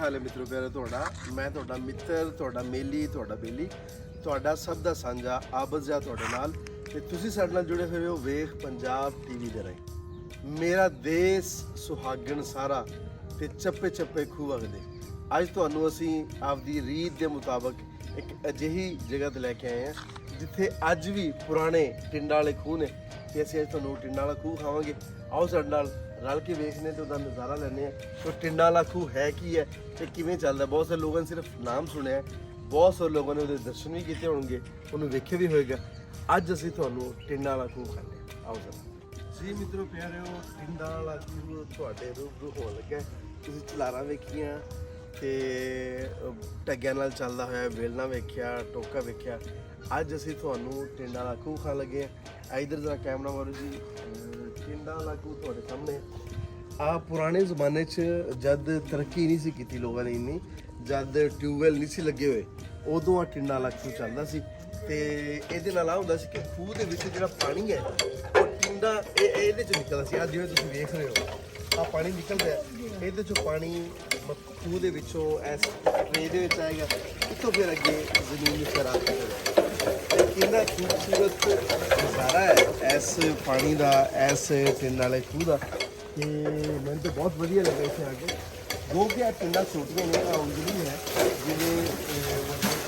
हाल है मित्रों प्यारे ਤੁਹਾਡਾ मैं ਤੁਹਾਡਾ ਮਿੱਤਰ ਤੁਹਾਡਾ ਮੇਲੀ ਤੁਹਾਡਾ ਬੇਲੀ ਤੁਹਾਡਾ ਸਭ ਦਾ ਸਾਂਝਾ ਆਬਜ਼ਾ ਤੁਹਾਡੇ ਨਾਲ ਤੇ ਤੁਸੀਂ ਸਾਡੇ ਨਾਲ ਜੁੜੇ ਹੋਏ ਹੋ ਵੇਖ ਪੰਜਾਬ ਟੀਵੀ ਦੇ ਰਾਹੀਂ ਮੇਰਾ ਦੇਸ਼ ਸੁਹਾਗਣ ਸਾਰਾ ਤੇ ਚੱਪੇ ਚੱਪੇ ਖੂਹ ਵਗਦੇ ਅੱਜ ਤੁਹਾਨੂੰ ਅਸੀਂ ਆਪਦੀ ਰੀਤ ਦੇ ਮੁਤਾਬਕ ਇੱਕ ਅਜਿਹੀ ਜਗ੍ਹਾ ਤੇ ਲੈ ਕੇ ਆਏ ਹਾਂ ਜਿੱਥੇ ਅੱਜ ਵੀ ਪੁਰਾਣੇ ਟਿੰਡਾਂ ਵਾਲੇ ਖੂਹ ਨੇ ਤੇ ਅਸੀਂ ਅੱਜ ਤੁਹਾਨੂੰ ਟਿੰਡਾਂ ਵਾਲਾ ਖੂਹ ਖਾਵਾਂਗੇ ਆਓ ਸਾਡੇ ਨਾਲ रल के देखने तो नज़ारा लेने तो टिंडा वाला खूह है की है तो किमें चलता बहुत सारे लोगों ने सिर्फ नाम सुने बहुत सारे लोगों ने दर्शन भी किए होंगे उन्होंने वेखे भी होएगा अज असी तुहानू टिंडा वाला खूह खाने आओ सर जी मित्रों प्यारे हो टिंडा वाला खूह तुहाडे रूबरू होने लगा तुसीं चलारा वेखियां ते टग्गियां नाल चलदा होया वेलना वेख्या टोका वेख्या अज असी तुहानू टिंडा वाला खूह खान लगे इधर जरा कैमरा मारो जी टिंडा वाला खूह तुहाडे सामने आ पुराने ज़माने च जद तरक्की नहीं सी कीती लोगों ने इन्नी जद ट्यूबवैल नहीं सी लगे हुए उदों आ टिंडा वाला खूह चलदा सी ते इहदे नाल आ हुंदा सी कि खूह दे विच जिहड़ा पानी है वो टिंडा इहदे च निकलदा सी आ जिवें तुसीं वेख रहे हो आ पानी निकलदा है इहदे चों पानी खूह दे विचों इस ट्रे दे विच आएगा इत्थों फिर अगे ज़मीन में सैराब करदा कितना खूबसूरत नज़ारा है इस पानी का इस टिंडा वाले खूह का मैंने तो बहुत वधिया लगा इतने आके जो कि टिंडा छोटियां ने आउंजली है जिन्हें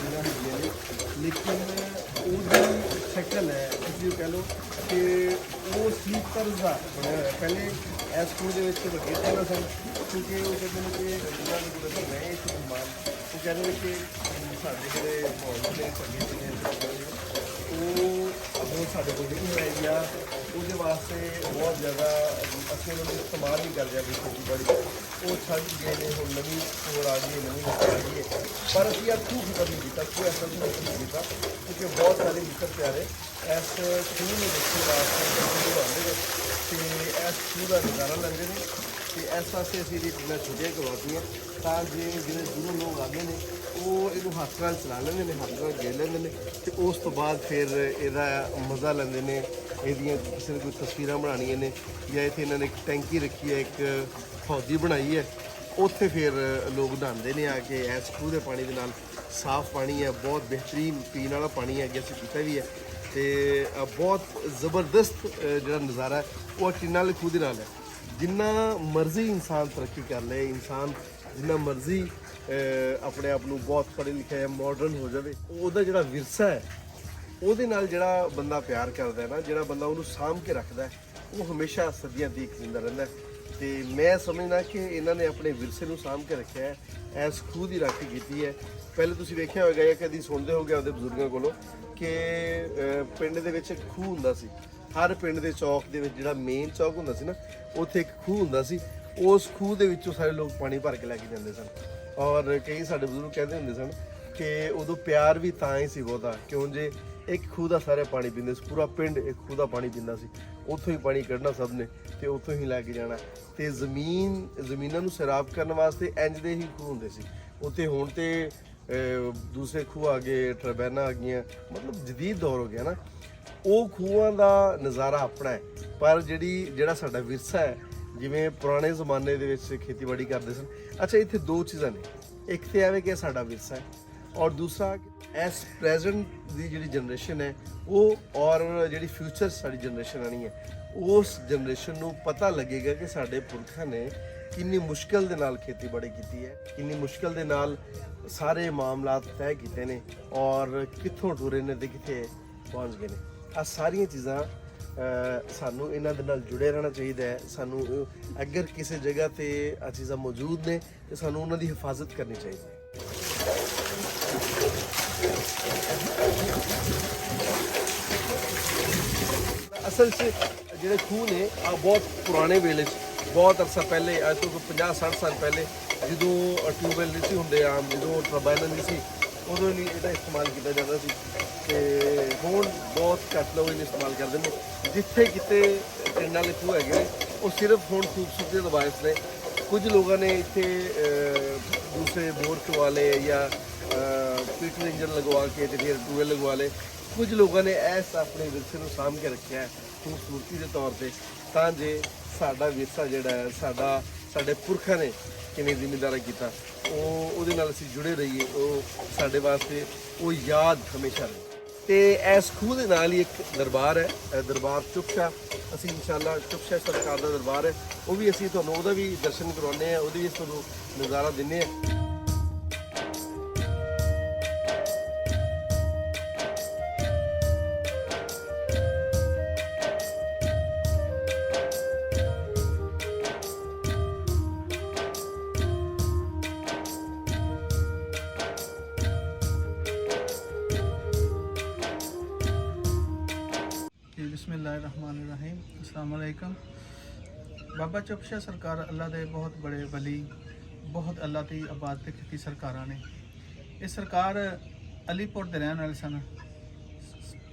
लेकिन वो शक्ल है तुम कह लो कि वो स्लीपर का बनया हुआ पहले इस खूह के वड्डे टिंडा सन क्योंकि वो कहते हैं कि रहे इस मेहमान वो कहते हैं कि साढ़े जोड़े माहौल ने सगे वो साढ़े को नहीं है या उसके वास्ते बहुत ज़्यादा असं उन्होंने इस्तेमाल नहीं कर रहे खेती बाड़ी वो छड़ गए हैं हम नवी होर आ गई नवी नस्ल आ गई है पर अभी अब खूह खत्म नहीं किया खूह ऐसा नहीं किया क्योंकि बहुत सारे मित्र प्यारे इस खूह में देखने वास्ते आते हैं इस खूह का नज़ारा लेंगे हैं तो इस वास्ते असी टिंडा छुट्टियां करवाती हैं ताकि जिन्हें दूरों लोग आते हैं वो इनू हथ नाल चला लेंगे ने हथ नाल घेर लेंगे ने तो उस तो बाद फिर ਇਹਦਾ मज़ा लेंगे ने ਇਹਦੀਆਂ ਕਿਸੇ ਨੇ ਕੋਈ ਤਸਵੀਰਾਂ ਬਣਾਉਣੀਆਂ ਨੇ ਜਾਂ ਇੱਥੇ ਇਹਨਾਂ ਨੇ ਇੱਕ ਟੈਂਕੀ ਰੱਖੀ ਹੈ ਇੱਕ ਹੌਦੀ ਬਣਾਈ ਹੈ ਉੱਥੇ ਫਿਰ ਲੋਕ ਨਹਾਉਂਦੇ ਨੇ ਆ ਕੇ ਇਸ ਖੂਹ ਦੇ ਪਾਣੀ ਦੇ ਨਾਲ ਸਾਫ਼ ਪਾਣੀ ਹੈ ਬਹੁਤ ਬਿਹਤਰੀਨ ਪੀਣ ਵਾਲਾ ਪਾਣੀ ਹੈ ਅੱਗੇ ਅਸੀਂ ਪੀਤਾ ਵੀ ਹੈ ਤੇ ਬਹੁਤ ਜ਼ਬਰਦਸਤ ਜਿਹੜਾ ਨਜ਼ਾਰਾ ਹੈ ਉਹ ਟਿੰਡਾਂ ਵਾਲੇ ਖੂਹ ਦੇ ਨਾਲ ਹੈ ਜਿੰਨਾ ਮਰਜ਼ੀ ਇਨਸਾਨ ਤਰੱਕੀ ਕਰ ਲਏ ਇਨਸਾਨ ਜਿੰਨਾ ਮਰਜ਼ੀ ਆਪਣੇ ਆਪ ਨੂੰ ਬਹੁਤ ਪੜ੍ਹੇ ਲਿਖਿਆ ਜਾਂ ਮਾਡਰਨ ਹੋ ਜਾਵੇ ਉਹਦਾ ਜਿਹੜਾ ਵਿਰਸਾ ਹੈ ਉਹਦੇ ਨਾਲ ਜਿਹੜਾ ਬੰਦਾ ਪਿਆਰ ਕਰਦਾ ਹੈ ਨਾ ਜਿਹੜਾ ਬੰਦਾ ਉਹਨੂੰ ਸਾਂਭ ਕੇ ਰੱਖਦਾ ਉਹ ਹਮੇਸ਼ਾ ਸਦੀਆਂ ਤੀਕ ਜ਼ਿੰਦਾ ਰਹਿੰਦਾ ਤੇ ਮੈਂ ਸਮਝਦਾ ਕਿ ਇਹਨਾਂ ਨੇ ਆਪਣੇ ਵਿਰਸੇ ਨੂੰ ਸਾਂਭ ਕੇ ਰੱਖਿਆ ਹੈ ਇਸ ਖੂਹ ਦੀ ਰਾਖੀ ਕੀਤੀ ਹੈ ਪਹਿਲੇ ਤੁਸੀਂ ਵੇਖਿਆ ਹੋਵੇਗਾ ਜਾਂ ਕਦੀ ਸੁਣਦੇ ਹੋਗੇ ਆਪਦੇ ਬਜ਼ੁਰਗਾਂ ਕੋਲੋਂ ਕਿ ਪਿੰਡ ਦੇ ਵਿੱਚ ਇੱਕ ਖੂਹ ਹੁੰਦਾ ਸੀ ਹਰ ਪਿੰਡ ਦੇ ਚੌਕ ਦੇ ਵਿੱਚ ਜਿਹੜਾ ਮੇਨ ਚੌਕ ਹੁੰਦਾ ਸੀ ਨਾ ਉੱਥੇ ਇੱਕ ਖੂਹ ਹੁੰਦਾ ਸੀ ਉਸ ਖੂਹ ਦੇ ਵਿੱਚੋਂ ਸਾਰੇ ਲੋਕ ਪਾਣੀ ਭਰ ਕੇ ਲੈ ਕੇ ਜਾਂਦੇ ਸਨ ਔਰ ਕਈ ਸਾਡੇ ਬਜ਼ੁਰਗ ਕਹਿੰਦੇ ਹੁੰਦੇ ਸਨ ਕਿ ਉਦੋਂ ਪਿਆਰ ਵੀ ਤਾਂ ਹੀ ਸੀ ਬਹੁਤਾ ਕਿਉਂ ਜੇ ਇੱਕ ਖੂਹ ਦਾ ਸਾਰੇ ਪਾਣੀ ਪੀਂਦੇ ਸੀ ਪੂਰਾ ਪਿੰਡ ਇੱਕ ਖੂਹ ਦਾ ਪਾਣੀ ਪੀਂਦਾ ਸੀ ਉੱਥੋਂ ਹੀ ਪਾਣੀ ਕੱਢਣਾ ਸਭ ਨੇ ਤੇ ਉੱਥੋਂ ਹੀ ਲੈ ਕੇ ਜਾਣਾ ਤੇ ਜ਼ਮੀਨਾਂ ਨੂੰ ਸੈਰਾਬ ਕਰਨ ਵਾਸਤੇ ਇੰਜ ਦੇ ਹੀ ਖੂਹ ਹੁੰਦੇ ਸੀ ਉੱਥੇ ਹੁਣ ਤੇ ਦੂਸਰੇ ਖੂਹ ਆ ਗਏ ਟਰਬੈਨਾਂ ਆ ਗਈਆਂ ਮਤਲਬ ਜਦੀਦ ਦੌਰ ਹੋ ਗਿਆ ਨਾ ਉਹ ਖੂਹਾਂ ਦਾ ਨਜ਼ਾਰਾ ਆਪਣਾ ਹੈ ਪਰ ਜਿਹੜਾ ਸਾਡਾ ਵਿਰਸਾ ਹੈ ਜਿਵੇਂ ਪੁਰਾਣੇ ਜ਼ਮਾਨੇ ਦੇ ਵਿੱਚ ਖੇਤੀਬਾੜੀ ਕਰਦੇ ਸਨ ਅੱਛਾ ਇੱਥੇ ਦੋ ਚੀਜ਼ਾਂ ਨੇ ਇੱਕ ਤੇ ਐਵੇਂ ਕਿ ਸਾਡਾ ਵਿਰਸਾ ਹੈ ਔਰ ਦੂਸਰਾ ਇਸ ਪ੍ਰੈਜ਼ੈਂਟ ਦੀ ਜਿਹੜੀ ਜਨਰੇਸ਼ਨ ਹੈ ਉਹ ਔਰ ਜਿਹੜੀ ਫਿਊਚਰ ਸਾਡੀ ਜਨਰੇਸ਼ਨ ਆਣੀ ਹੈ ਉਸ ਜਨਰੇਸ਼ਨ ਨੂੰ ਪਤਾ ਲੱਗੇਗਾ ਕਿ ਸਾਡੇ ਪੁਰਖਾਂ ਨੇ ਕਿੰਨੀ ਮੁਸ਼ਕਲ ਦੇ ਨਾਲ ਖੇਤੀਬਾੜੀ ਕੀਤੀ ਹੈ ਕਿੰਨੀ ਮੁਸ਼ਕਲ ਦੇ ਨਾਲ ਸਾਰੇ ਮਾਮਲਾਤ ਤੈਅ ਕੀਤੇ ਨੇ ਔਰ ਕਿੱਥੋਂ ਟੁਰੇ ਨੇ ਤੇ ਕਿੱਥੇ ਪਹੁੰਚ ਗਏ ਨੇ ਆ ਸਾਰੀਆਂ ਚੀਜ਼ਾਂ ਸਾਨੂੰ ਇਹਨਾਂ ਦੇ ਨਾਲ ਜੁੜੇ ਰਹਿਣਾ ਚਾਹੀਦਾ ਹੈ ਸਾਨੂੰ ਅਗਰ ਕਿਸੇ ਜਗ੍ਹਾ ਤੇ ਆ ਚੀਜ਼ਾਂ ਮੌਜੂਦ ਨੇ ਤੇ ਸਾਨੂੰ ਉਹਨਾਂ ਦੀ ਹਿਫਾਜ਼ਤ ਕਰਨੀ ਚਾਹੀਦੀ ਹੈ ਅਸਲ 'ਚ ਜਿਹੜੇ ਖੂਹ ਨੇ ਆ ਬਹੁਤ ਪੁਰਾਣੇ ਵੇਲੇ 'ਚ ਬਹੁਤ ਅਰਸਾ ਪਹਿਲੇ ਅੱਜ ਤੋਂ 50-60 ਸਾਲ ਪਹਿਲੇ ਜਦੋਂ ਟਿਊਬਵੈਲ ਨਹੀਂ ਸੀ ਹੁੰਦੇ ਆਮ ਜਦੋਂ ਟਰਬਾਈਨਾਂ ਨਹੀਂ ਸੀ ਉਦੋਂ ਨਹੀਂ ਇਹਦਾ ਇਸਤੇਮਾਲ ਕੀਤਾ ਜਾਂਦਾ ਸੀ ਤੇ ਹੁਣ ਬਹੁਤ ਘੱਟ ਲੋਕ ਇਹਨੂੰ ਇਸਤੇਮਾਲ ਕਰਦੇ ਨੇ ਜਿੱਥੇ ਕਿਤੇ ਟਿੰਡਾਂ ਵਾਲੇ ਖੂਹ ਹੈਗੇ ਨੇ ਉਹ ਸਿਰਫ ਹੁਣ ਖੂਬਸੂਰਤੀ ਦੇ ਬਾਇਸ ਨੇ ਕੁਝ ਲੋਕਾਂ ਨੇ ਇੱਥੇ ਦੂਸਰੇ ਬੋਰ ਚਵਾ ਲਏ ਜਾਂ ਪੀਟਰ ਇੰਜਨ ਲਗਵਾ ਕੇ ਤੇ ਫਿਰ ਟਿਊਬਵੈਲ ਲਗਵਾ ਲਏ ਕੁਝ ਲੋਕਾਂ ਨੇ ਇਸ ਆਪਣੇ ਵਿਰਸੇ ਨੂੰ ਸਾਂਭ ਕੇ ਰੱਖਿਆ ਹੈ ਖੂਬਸੂਰਤੀ ਦੇ ਤੌਰ 'ਤੇ ਤਾਂ ਜੇ ਸਾਡਾ ਵਿਰਸਾ ਜਿਹੜਾ ਹੈ ਸਾਡੇ ਪੁਰਖਾਂ ਨੇ ਕਿਵੇਂ ਜ਼ਿਮੀਂਦਾਰਾਂ ਕੀਤਾ, ਉਹਦੇ ਨਾਲ ਅਸੀਂ ਜੁੜੇ ਰਹੀਏ, ਉਹ ਸਾਡੇ ਵਾਸਤੇ ਉਹ ਯਾਦ ਹਮੇਸ਼ਾ ਰਹੇ। ਤੇ ਇਸ ਖੂਹ ਦੇ ਨਾਲ ਹੀ ਇੱਕ ਦਰਬਾਰ ਹੈ, ਦਰਬਾਰ ਚੁਪਸ਼ਾ। ਅਸੀਂ ਇਨਸ਼ਾਅੱਲਾ ਚੁਪਸ਼ਾ ਸਰਕਾਰ ਦਾ ਦਰਬਾਰ ਹੈ, ਉਹ ਵੀ ਅਸੀਂ ਤੁਹਾਨੂੰ ਉਹਦਾ ਵੀ ਦਰਸ਼ਨ ਕਰਵਾਉਂਦੇ ਹਾਂ, ਉਹਦੇ ਵੀ ਤੁਹਾਨੂੰ ਨਜ਼ਾਰਾ ਦਿੰਦੇ ਹਾਂ। बिस्मिल्लाहिर्रहमानिर्रहीम, अस्सलाम वालेकुम। बाबा चुपशा सरकार अल्लाह दे बहुत बड़े वली, बहुत अल्लाह की इबादत की सरकार ने। ये सरकार अलीपुर दे रहने वाले सन,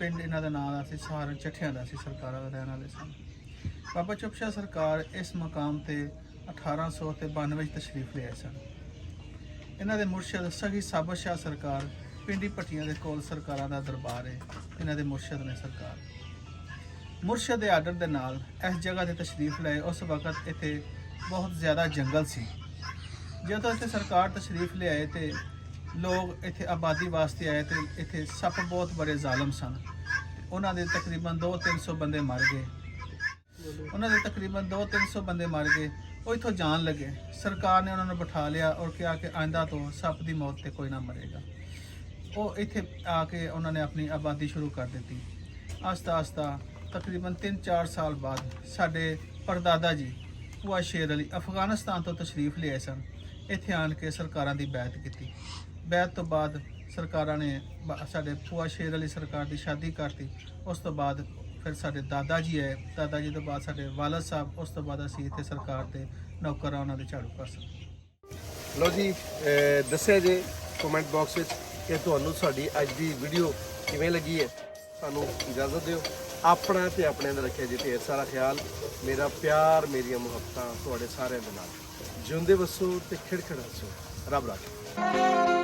पिंड इन्हों का नाम सी सहारण चट्ठियां का सी, सरकार का रहने वाले सन। बाबा चुपशा सरकार इस मकाम से 1892 तशरीफ ले आए सन। इन्हों के मुर्शद सही साबित शाह सरकार पिंडी भट्टियां के कोल सरकारां दा दरबार है। इन्हों के मुर्शद ने सरकार मुर्शद के आर्डर के नाल इस जगह से तशरीफ लाए। उस वक्त इत्थे बहुत ज़्यादा जंगल सी। जो इत्थे सरकार तशरीफ ले आए तो लोग इत्थे आबादी वास्ते आए तो इत्थे सप बहुत बड़े जालम सन। उन्होंने तकरीबन 200-300 बंदे मर गए। उन्होंने तकरीबन 200-300 बंदे मर गए। वो इत्थों जान लगे। सरकार ने उन्होंने बिठा लिया और कहा कि आइंदा तो सप की मौत से कोई ना मरेगा। वो इत्थे आके उन्होंने अपनी आबादी शुरू कर दी। आस्ता आस्ता तकरीबन 3-4 साल बाद साडे परदादा जी भूआ शेर अली अफगानिस्तान तो तशरीफ ले आए सन। इत्थे आन के सरकारां दी बैत की। बैत तो बाद सरकारां ने साडे भूआ शेर अली सरकार की शादी करती। उस तो बाद फिर साडे दादा जी आए। दादा जी तो बाद साडे वालद साहब। उस तो बाद असीं इत्थे सरकार दे नौकर उन्हां दे झाड़ू कर सकते। लो जी, दस्सिया जे कमेंट बॉक्स में कि तुहानूं साडी अज दी वीडियो किवें लगी है। सानूं इजाजत दिओ। अपना ते अपने दा रखिया जी ढेर सारा ख्याल। मेरा प्यार, मेरिया मुहब्बतां तुहाडे सारिआं दे नाल। जिउंदे वसो ते खिड़खिड़ हसो। रब राखे।